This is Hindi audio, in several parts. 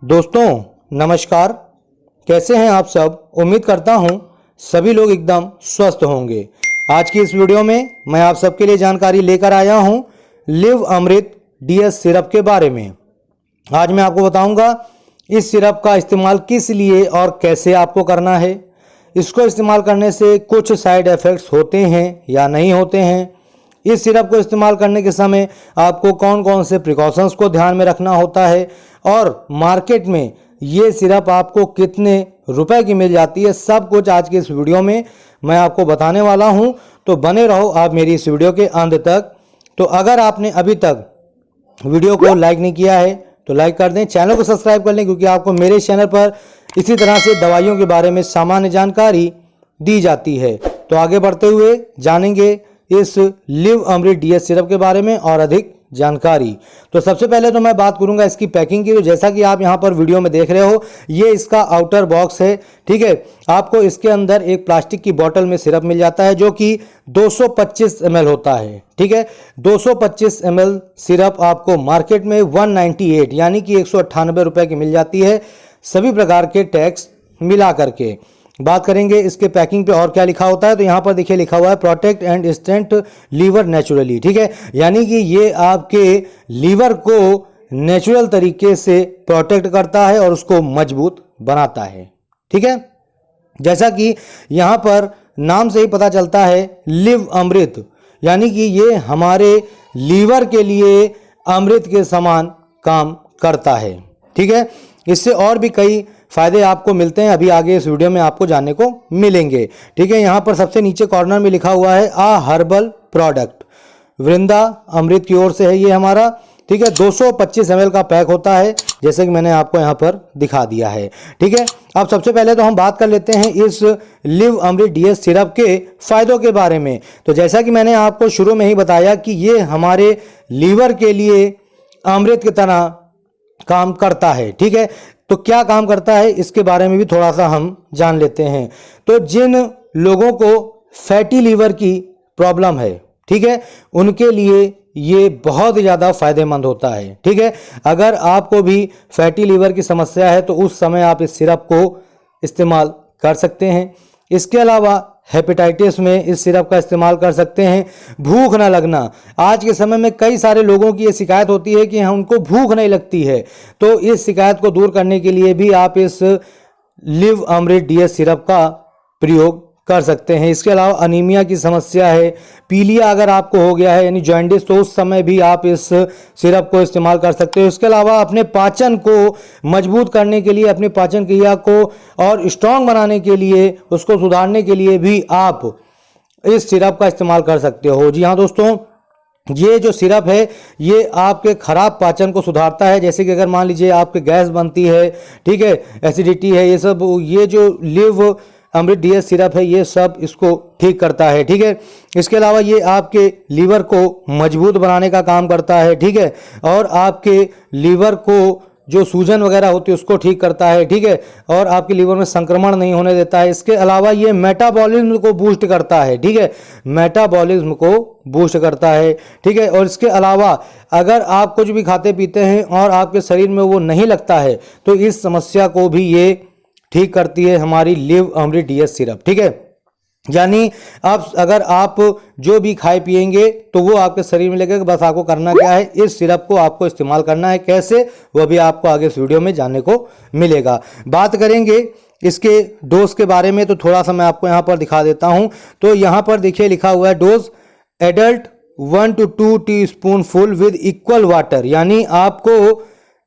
दोस्तों नमस्कार। कैसे हैं आप सब। उम्मीद करता हूं सभी लोग एकदम स्वस्थ होंगे। आज की इस वीडियो में मैं आप सबके लिए जानकारी लेकर आया हूं लिव अमृत डीएस सिरप के बारे में। आज मैं आपको बताऊंगा इस सिरप का इस्तेमाल किस लिए और कैसे आपको करना है। इसको इस्तेमाल करने से कुछ साइड इफ़ेक्ट्स होते हैं या नहीं होते हैं। इस सिरप को इस्तेमाल करने के समय आपको कौन कौन से प्रिकॉशंस को ध्यान में रखना होता है और मार्केट में ये सिरप आपको कितने रुपए की मिल जाती है, सब कुछ आज के इस वीडियो में मैं आपको बताने वाला हूं। तो बने रहो आप मेरी इस वीडियो के अंत तक। तो अगर आपने अभी तक वीडियो को लाइक नहीं किया है तो लाइक कर दें, चैनल को सब्सक्राइब कर लें, क्योंकि आपको मेरे चैनल पर इसी तरह से दवाइयों के बारे में सामान्य जानकारी दी जाती है। तो आगे बढ़ते हुए जानेंगे इस लिव अमृत डीएस सिरप के बारे में और अधिक जानकारी। तो सबसे पहले तो मैं बात करूंगा इसकी पैकिंग की। तो जैसा कि आप यहां पर वीडियो में देख रहे हो, ये इसका आउटर बॉक्स है। ठीक है, आपको इसके अंदर एक प्लास्टिक की बोतल में सिरप मिल जाता है जो कि 225 ml होता है। ठीक है, 225 ml सिरप आपको मार्केट में 198 यानी कि 198 रुपए की मिल जाती है, सभी प्रकार के टैक्स मिला करके। बात करेंगे इसके पैकिंग पे और क्या लिखा होता है। तो यहाँ पर देखिए लिखा हुआ है protect and strength liver naturally. ठीक है, यानी कि ये आपके लीवर को नेचुरल तरीके से प्रोटेक्ट करता है और उसको मजबूत बनाता है। ठीक है, जैसा कि यहाँ पर नाम से ही पता चलता है लिव अमृत, यानी कि ये हमारे लीवर के लिए अमृत के समान काम करता है। ठीक है, इससे और भी कई फायदे आपको मिलते हैं, अभी आगे इस वीडियो में आपको जानने को मिलेंगे। ठीक है, यहाँ पर सबसे नीचे कॉर्नर में लिखा हुआ है आ हर्बल प्रोडक्ट, वृंदा अमृत की ओर से है ये हमारा। ठीक है, 225 ml का पैक होता है, जैसे कि मैंने आपको यहाँ पर दिखा दिया है। ठीक है, अब सबसे पहले तो हम बात कर लेते हैं इस लिव अमृत डीएस सिरप के फायदों के बारे में। तो जैसा कि मैंने आपको शुरू में ही बताया कि ये हमारे लीवर के लिए अमृत की तरह काम करता है। ठीक है, तो क्या काम करता है इसके बारे में भी थोड़ा सा हम जान लेते हैं। तो जिन लोगों को फैटी लीवर की प्रॉब्लम है, ठीक है, उनके लिए ये बहुत ज़्यादा फायदेमंद होता है। ठीक है, अगर आपको भी फैटी लीवर की समस्या है तो उस समय आप इस सिरप को इस्तेमाल कर सकते हैं। इसके अलावा हेपेटाइटिस में इस सिरप का इस्तेमाल कर सकते हैं। भूख ना लगना, आज के समय में कई सारे लोगों की ये शिकायत होती है कि उनको भूख नहीं लगती है, तो इस शिकायत को दूर करने के लिए भी आप इस लिव अमृत डीएस सिरप का प्रयोग कर सकते हैं। इसके अलावा अनीमिया की समस्या है, पीलिया अगर आपको हो गया है यानी जॉन्डिस, तो उस समय भी आप इस सिरप को इस्तेमाल कर सकते हो। इसके अलावा अपने पाचन को मजबूत करने के लिए, अपनी पाचन क्रिया को और स्ट्रांग बनाने के लिए, उसको सुधारने के लिए भी आप इस सिरप का इस्तेमाल कर सकते हो। जी हाँ दोस्तों, ये जो सिरप है ये आपके खराब पाचन को सुधारता है। जैसे कि अगर मान लीजिए आपके गैस बनती है, ठीक है, एसिडिटी है, ये सब, ये जो लिव अमृत डीएस सिरप है ये सब इसको ठीक करता है। ठीक है, इसके अलावा ये आपके लीवर को मजबूत बनाने का काम करता है। ठीक है, और आपके लीवर को जो सूजन वगैरह होती है उसको ठीक करता है। ठीक है, और आपके लीवर में संक्रमण नहीं होने देता है। इसके अलावा ये मेटाबॉलिज्म को बूस्ट करता है। ठीक है, मेटाबॉलिज्म को बूस्ट करता है। ठीक है, और इसके अलावा अगर आप कुछ भी खाते पीते हैं और आपके शरीर में वो नहीं लगता है तो इस समस्या को भी ये ठीक करती है हमारी लिव अमृत डीएस सिरप। ठीक है, यानी अब अगर आप जो भी खाए पिएंगे तो वो आपके शरीर में लगेगा। बस आपको करना क्या है, इस सिरप को आपको इस्तेमाल करना है। कैसे, वो भी आपको आगे इस वीडियो में जानने को मिलेगा। बात करेंगे इसके डोज के बारे में, तो थोड़ा सा मैं आपको यहाँ पर दिखा देता हूँ। तो यहाँ पर देखिए लिखा हुआ है dose adult 1 to 2 teaspoon full with equal water, यानी आपको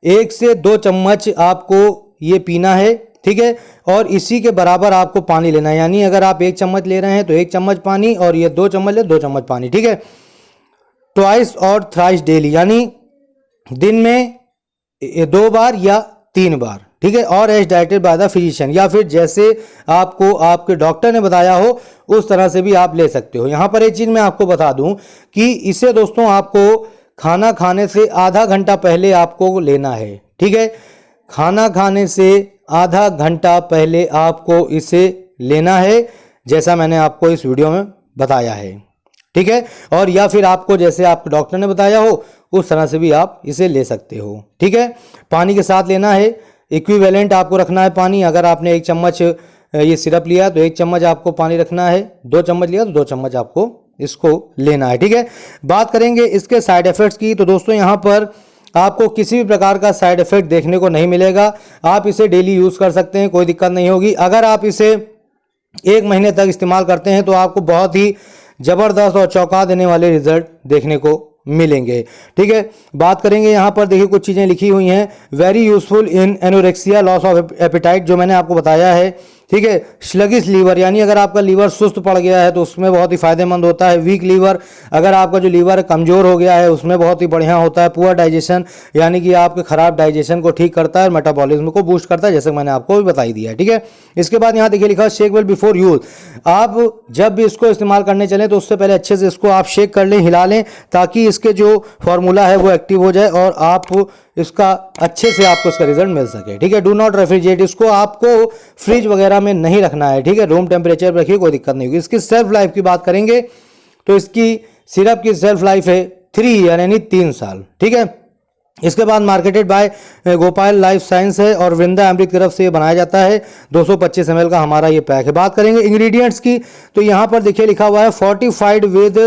1 से 2 चम्मच आपको ये पीना है। ठीक है, और इसी के बराबर आपको पानी लेना है, यानी अगर आप 1 चम्मच ले रहे हैं तो 1 चम्मच पानी, और ये 2 चम्मच ले 2 चम्मच पानी। ठीक है, ट्वाइस और थ्राइस डेली, यानी दिन में 2 बार या 3 बार। ठीक है, और एज डाइटेड बाय द फिजिशियन, या फिर जैसे आपको आपके डॉक्टर ने बताया हो उस तरह से भी आप ले सकते हो। यहाँ पर एक चीज़ मैं आपको बता दूं कि इसे दोस्तों आपको खाना खाने से आधा घंटा पहले आपको लेना है। ठीक है, खाना खाने से आधा घंटा पहले आपको इसे लेना है, जैसा मैंने आपको इस वीडियो में बताया है। ठीक है, और या फिर आपको जैसे आपके डॉक्टर ने बताया हो उस तरह से भी आप इसे ले सकते हो। ठीक है, पानी के साथ लेना है इक्विवेलेंट आपको रखना है पानी। अगर आपने 1 चम्मच ये सिरप लिया तो 1 चम्मच आपको पानी रखना है, 2 चम्मच लिया तो 2 चम्मच आपको इसको लेना है, ठीक है। बात करेंगे इसके साइड इफेक्ट्स की, तो दोस्तों यहाँ पर आपको किसी भी प्रकार का साइड इफेक्ट देखने को नहीं मिलेगा। आप इसे डेली यूज़ कर सकते हैं, कोई दिक्कत नहीं होगी। अगर आप इसे 1 महीने तक इस्तेमाल करते हैं तो आपको बहुत ही ज़बरदस्त और चौंका देने वाले रिजल्ट देखने को मिलेंगे, ठीक है। बात करेंगे यहाँ पर, देखिए कुछ चीज़ें लिखी हुई हैं। Very useful in anorexia, loss of appetite, जो मैंने आपको बताया है, ठीक है। स्लगिश लीवर, यानी अगर आपका लीवर सुस्त पड़ गया है तो उसमें बहुत ही फायदेमंद होता है। वीक लीवर, अगर आपका जो लीवर कमज़ोर हो गया है उसमें बहुत ही बढ़िया होता है। पुअर डाइजेशन, यानी कि आपके खराब डाइजेशन को ठीक करता है और मेटाबॉलिज्म को बूस्ट करता है, जैसे मैंने आपको भी बताई दिया है, ठीक है। इसके बाद यहाँ देखिए लिखा शेक वेल बिफोर यूज। आप जब भी इसको इस्तेमाल करने चलें तो उससे पहले अच्छे से इसको आप शेक कर लें, हिला लें, ताकि इसके जो फॉर्मूला है वो एक्टिव हो जाए और आप इसका अच्छे से आपको इसका रिजल्ट मिल सके, ठीक है। डू नॉट रेफ्रिजरेट, इसको आपको फ्रिज वगैरह में नहीं रखना है, ठीक है। रूम टेम्परेचर पर रखिए, कोई दिक्कत नहीं होगी। इसकी सेल्फ लाइफ की बात करेंगे तो इसकी सिरप की सेल्फ लाइफ है 3 ईयर, यानी 3 साल, ठीक है। इसके बाद marketed bye Gopal life science है और वृंदा अमृत की तरफ से ये बनाया जाता है। 225 ml का हमारा ये पैक है। बात करेंगे इंग्रेडिएंट्स की, तो यहाँ पर देखिए लिखा हुआ है फोर्टिफाइड विद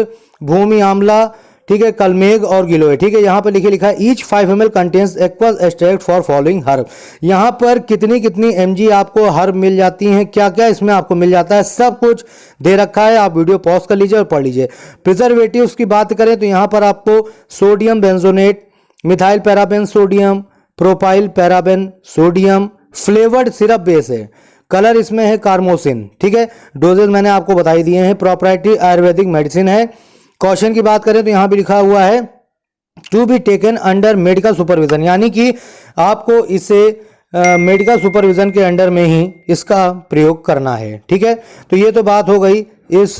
भूमि आंवला, ठीक है, कलमेघ और गिलोय, ठीक है। यहाँ पर लिखा है each 5 ml contains aqueous extract for following herb. यहाँ पर कितनी कितनी mg आपको हर्ब मिल जाती हैं, क्या क्या इसमें आपको मिल जाता है, सब कुछ दे रखा है। आप वीडियो पॉज कर लीजिए और पढ़ लीजिए। प्रिजर्वेटिव्स की बात करें तो यहाँ पर आपको sodium benzoate, methyl paraben sodium, propyl paraben sodium, flavoured syrup base है। कलर इसमें है कार्मोसिन, ठीक है। डोजेज मैंने आपको बताई दिए हैं। प्रॉपर्टी आयुर्वेदिक मेडिसिन है। कॉशन की बात करें तो यहाँ भी लिखा हुआ है to be taken under medical supervision, यानी कि आपको इसे मेडिकल सुपरविजन के अंडर में ही इसका प्रयोग करना है, ठीक है। तो ये तो बात हो गई इस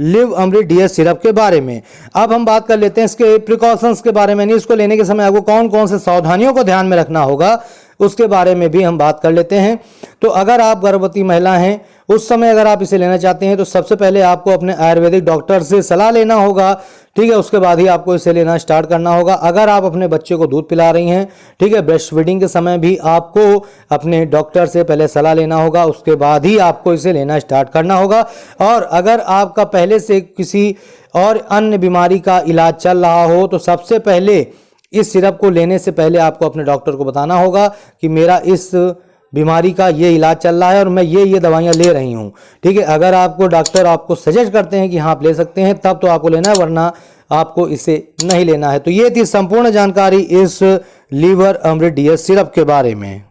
लिव अमृत DS सिरप के बारे में। अब हम बात कर लेते हैं इसके प्रिकॉशंस के बारे में, नहीं इसको लेने के समय आपको कौन कौन से सावधानियों को ध्यान में रखना होगा उसके बारे में भी हम बात कर लेते हैं। तो अगर आप गर्भवती महिला हैं, उस समय अगर आप इसे लेना चाहते हैं तो सबसे पहले आपको अपने आयुर्वेदिक डॉक्टर से सलाह लेना होगा, ठीक है। उसके बाद ही आपको इसे लेना स्टार्ट करना होगा। अगर आप अपने बच्चे को दूध पिला रही हैं, ठीक है, ब्रेस्ट फीडिंग के समय भी आपको अपने डॉक्टर से पहले सलाह लेना होगा, उसके बाद ही आपको इसे लेना स्टार्ट करना होगा। और अगर आपका पहले से किसी और अन्य बीमारी का इलाज चल रहा हो तो सबसे पहले इस सिरप को लेने से पहले आपको अपने डॉक्टर को बताना होगा कि मेरा इस बीमारी का ये इलाज चल रहा है और मैं ये दवाइयाँ ले रही हूँ, ठीक है। अगर आपको डॉक्टर आपको सजेस्ट करते हैं कि हाँ आप ले सकते हैं, तब तो आपको लेना है, वरना आपको इसे नहीं लेना है। तो ये थी संपूर्ण जानकारी इस लीवर अमृत DS सिरप के बारे में।